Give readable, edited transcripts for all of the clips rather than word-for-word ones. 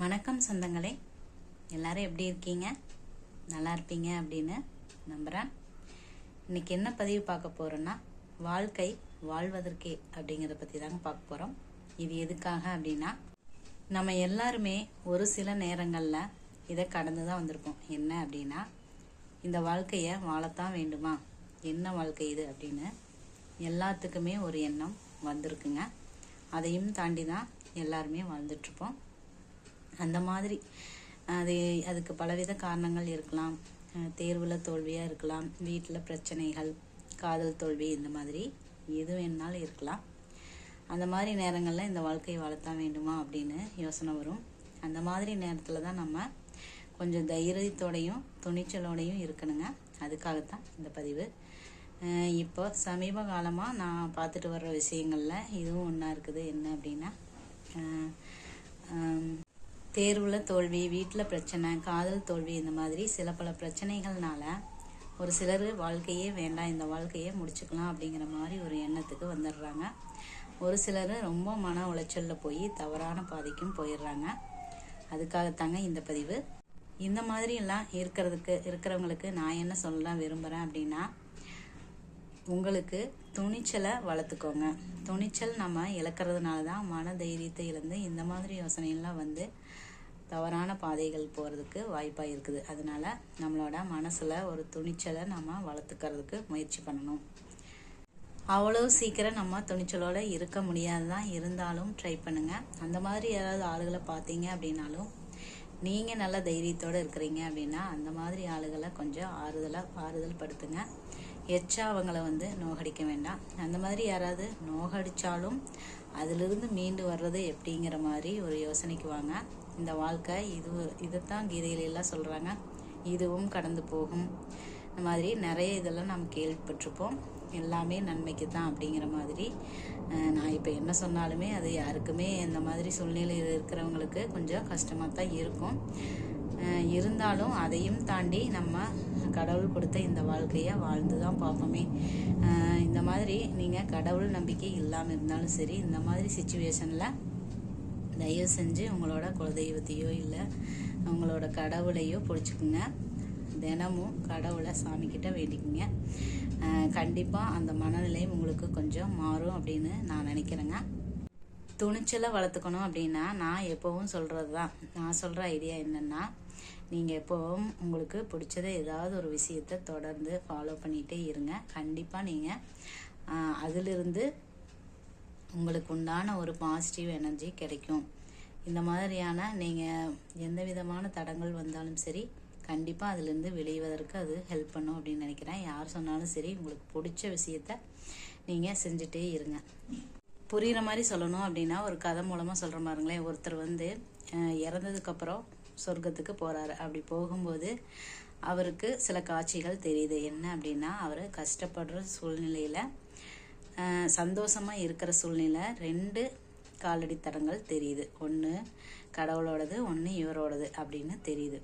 வணக்கம் சொந்தங்களே, எல்லாரும் எப்படி இருக்கீங்க? நல்லா இருப்பீங்க அப்படின்னு நம்புகிறேன். இன்னைக்கு என்ன பதிவு பார்க்க போகிறோன்னா, வாழ்க்கை வாழ்வதற்கே அப்படிங்கிறத பற்றி தாங்க பார்க்க போகிறோம். இது எதுக்காக அப்படின்னா, நம்ம எல்லாருமே ஒரு சில நேரங்களில் இதை கடந்து தான் வந்திருப்போம். என்ன அப்படின்னா, இந்த வாழ்க்கையை வாழத்தான் வேண்டுமா, என்ன வாழ்க்கை இது அப்படின்னு எல்லாத்துக்குமே ஒரு எண்ணம் வந்திருக்குங்க. அதையும் தாண்டி தான் எல்லாருமே வாழ்ந்துட்டுருப்போம். அந்த மாதிரி அதுக்கு பலவித காரணங்கள் இருக்கலாம். தேர்வில் தோல்வியாக இருக்கலாம், வீட்டில் பிரச்சனைகள், காதல் தோல்வி, இந்த மாதிரி எது வேணாலும் இருக்கலாம். அந்த மாதிரி நேரங்களில் இந்த வாழ்க்கையை வாழத்தான் வேண்டுமா அப்படின்னு யோசனை வரும். அந்த மாதிரி நேரத்தில் தான் நம்ம கொஞ்சம் தைரியத்தோடையும் துணிச்சலோடையும் இருக்கணுங்க. அதுக்காகத்தான் இந்த பதிவு. இப்போ சமீப காலமாக நான் பார்த்துட்டு வர்ற விஷயங்களில் இதுவும் ஒன்றா இருக்குது. என்ன அப்படின்னா, தேர்வில் தோல்வி, வீட்டில் பிரச்சனை, காதல் தோல்வி, இந்த மாதிரி சில பல பிரச்சனைகள்னால ஒரு சிலர் வாழ்க்கையே வேண்டாம், இந்த வாழ்க்கையே முடிச்சுக்கலாம் அப்படிங்கிற மாதிரி ஒரு எண்ணத்துக்கு வந்துடுறாங்க. ஒரு சிலர் ரொம்ப மன உளைச்சலில் போய் தவறான பாதைக்கும் போயிடுறாங்க. அதுக்காகத்தாங்க இந்த பதிவு. இந்த மாதிரி எல்லாம் இருக்கிறவங்களுக்கு நான் என்ன சொல்ல விரும்புகிறேன் அப்படின்னா, உங்களுக்கு துணிச்சலை வளர்த்துக்கோங்க. துணிச்சல் நம்ம இழக்கிறதுனால தான் மன தைரியத்தை இழந்து இந்த மாதிரி யோசனைகள்லாம் வந்து தவறான பாதைகள் போகிறதுக்கு வாய்ப்பாக இருக்குது. அதனால நம்மளோட மனசில் ஒரு துணிச்சலை நம்ம வளர்த்துக்கிறதுக்கு முயற்சி பண்ணணும். அவ்வளோ சீக்கிரம் நம்ம துணிச்சலோடு இருக்க முடியாது தான், இருந்தாலும் ட்ரை பண்ணுங்கள். அந்த மாதிரி யாராவது ஆளுகளை பார்த்தீங்க அப்படின்னாலும், நீங்கள் நல்ல தைரியத்தோடு இருக்கிறீங்க அப்படின்னா அந்த மாதிரி ஆளுகளை கொஞ்சம் ஆறுதல் படுத்துங்க. எச்சா அவங்கள வந்து நோகடிக்க வேண்டாம். அந்த மாதிரி யாராவது நோகடித்தாலும் அதிலிருந்து மீண்டு வர்றது எப்படிங்கிற மாதிரி ஒரு யோசனைக்கு வாங்க. இந்த வாழ்க்கை இதைத்தான் கீதையிலெல்லாம் சொல்கிறாங்க, இதுவும் கடந்து போகும். இந்த மாதிரி நிறைய இதெல்லாம் நம்ம கேள்விப்பட்டிருப்போம். எல்லாமே நன்மைக்கு தான் அப்படிங்கிற மாதிரி. நான் இப்போ என்ன சொன்னாலுமே அது யாருக்குமே இந்த மாதிரி சூழ்நிலையில் இருக்கிறவங்களுக்கு கொஞ்சம் கஷ்டமாக தான் இருக்கும். இருந்தாலும் அதையும் தாண்டி நம்ம கடவுள் கொடுத்த இந்த வாழ்க்கையை வாழ்ந்து தான் பார்ப்போமே. இந்த மாதிரி நீங்கள் கடவுள் நம்பிக்கை இல்லாமல் இருந்தாலும் சரி, இந்த மாதிரி சிச்சுவேஷனில் தயவு செஞ்சு உங்களோட குலதெய்வத்தையோ இல்லை உங்களோட கடவுளையோ பிடிச்சிக்குங்க. தினமும் கடவுளை சாமிக்கிட்ட வேண்டிக்குங்க. கண்டிப்பாக அந்த மனநிலையும் உங்களுக்கு கொஞ்சம் மாறும் அப்படின்னு நான் நினைக்கிறேங்க. துணிச்சலை வளர்த்துக்கணும் அப்படின்னா நான் எப்போவும் சொல்கிறது தான். நான் சொல்கிற ஐடியா என்னென்னா, நீங்கள் எப்போவும் உங்களுக்கு பிடிச்சதை ஏதாவது ஒரு விஷயத்தை தொடர்ந்து ஃபாலோ பண்ணிகிட்டே இருங்க. கண்டிப்பாக நீங்கள் அதிலிருந்து உங்களுக்கு உண்டான ஒரு பாசிட்டிவ் எனர்ஜி கிடைக்கும். இந்த மாதிரியான நீங்கள் எந்த விதமான தடங்கள் வந்தாலும் சரி, கண்டிப்பாக அதிலிருந்து வெளிவதற்கு அது ஹெல்ப் பண்ணும் அப்படின்னு நினைக்கிறேன். யார் சொன்னாலும் சரி, உங்களுக்கு பிடிச்ச விஷயத்த நீங்கள் செஞ்சுட்டே இருங்க. புரிகிற மாதிரி சொல்லணும் அப்படின்னா ஒரு கதை மூலமாக சொல்கிற மாதிரிங்களேன். ஒருத்தர் வந்து இறந்ததுக்கப்புறம் சொர்க்கத்துக்கு போகிறாரு. அப்படி போகும்போது அவருக்கு சில காட்சிகள் தெரியுது. என்ன அப்படின்னா, அவர் கஷ்டப்படுற சூழ்நிலையில் சந்தோஷமாக இருக்கிற சூழ்நிலை 2 காலடி தடங்கள் தெரியுது. ஒன்று கடவுளோடது, ஒன்று இவரோடது அப்படின்னு தெரியுது.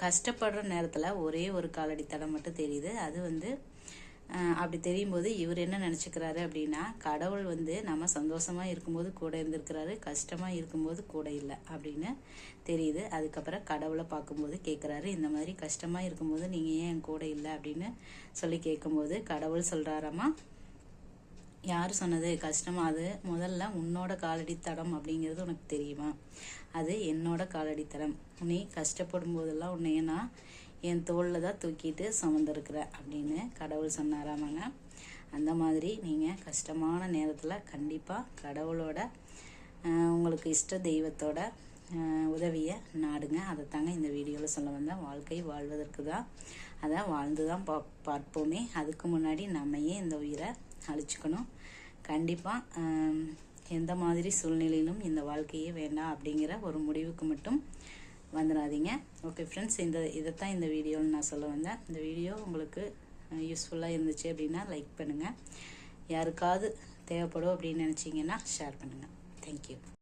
கஷ்டப்படுற நேரத்தில் ஒரே ஒரு காலடி தடம் மட்டும் தெரியுது. அது வந்து அப்படி தெரியும் போது இவர் என்ன நினச்சிக்கிறாரு அப்படின்னா, கடவுள் வந்து நம்ம சந்தோஷமாக இருக்கும்போது கூட இருந்திருக்கிறாரு, கஷ்டமாக இருக்கும்போது கூட இல்லை அப்படின்னு தெரியுது. அதுக்கப்புறம் கடவுளை பார்க்கும்போது கேட்குறாரு, இந்த மாதிரி கஷ்டமாக இருக்கும்போது நீங்கள் ஏன் என் கூட இல்லை அப்படின்னு சொல்லி கேட்கும்போது கடவுள் சொல்கிறாராம்மா, யார் சொன்னது கஷ்டமா? அது முதல்ல உன்னோட காலடி தடம் அப்படிங்கிறது உனக்கு தெரியுமா? அது என்னோட காலடி தடம். நீ கஷ்டப்படும் போதெல்லாம் உன்னைய நான் என் தோளில் தான் தூக்கிட்டு சுமந்துருக்குற அப்படின்னு கடவுள் சொன்னாராமாங்க. அந்த மாதிரி நீங்கள் கஷ்டமான நேரத்தில் கண்டிப்பாக கடவுளோட உங்களுக்கு இஷ்ட தெய்வத்தோட உதவியை நாடுங்க. அதை தாங்க இந்த வீடியோவில் சொல்ல வந்தேன். வாழ்க்கை வாழ்வதற்கு தான், அதை வாழ்ந்து தான் பார்ப்போமே. அதுக்கு முன்னாடி நம்மையே இந்த உயிரை அழிச்சுக்கணும். கண்டிப்பாக எந்த மாதிரி சூழ்நிலையிலும் இந்த வாழ்க்கையே வேண்டாம் அப்படிங்கிற ஒரு முடிவுக்கு மட்டும் வந்துடாதீங்க. ஓகே ஃப்ரெண்ட்ஸ், இதைத்தான் இந்த வீடியோவில் நான் சொல்ல வந்தேன். இந்த வீடியோ உங்களுக்கு யூஸ்ஃபுல்லாக இருந்துச்சு அப்படின்னா லைக் பண்ணுங்கள். யாருக்காவது தேவைப்படும் அப்படின்னு நினச்சிங்கன்னா ஷேர் பண்ணுங்கள். தேங்க்யூ.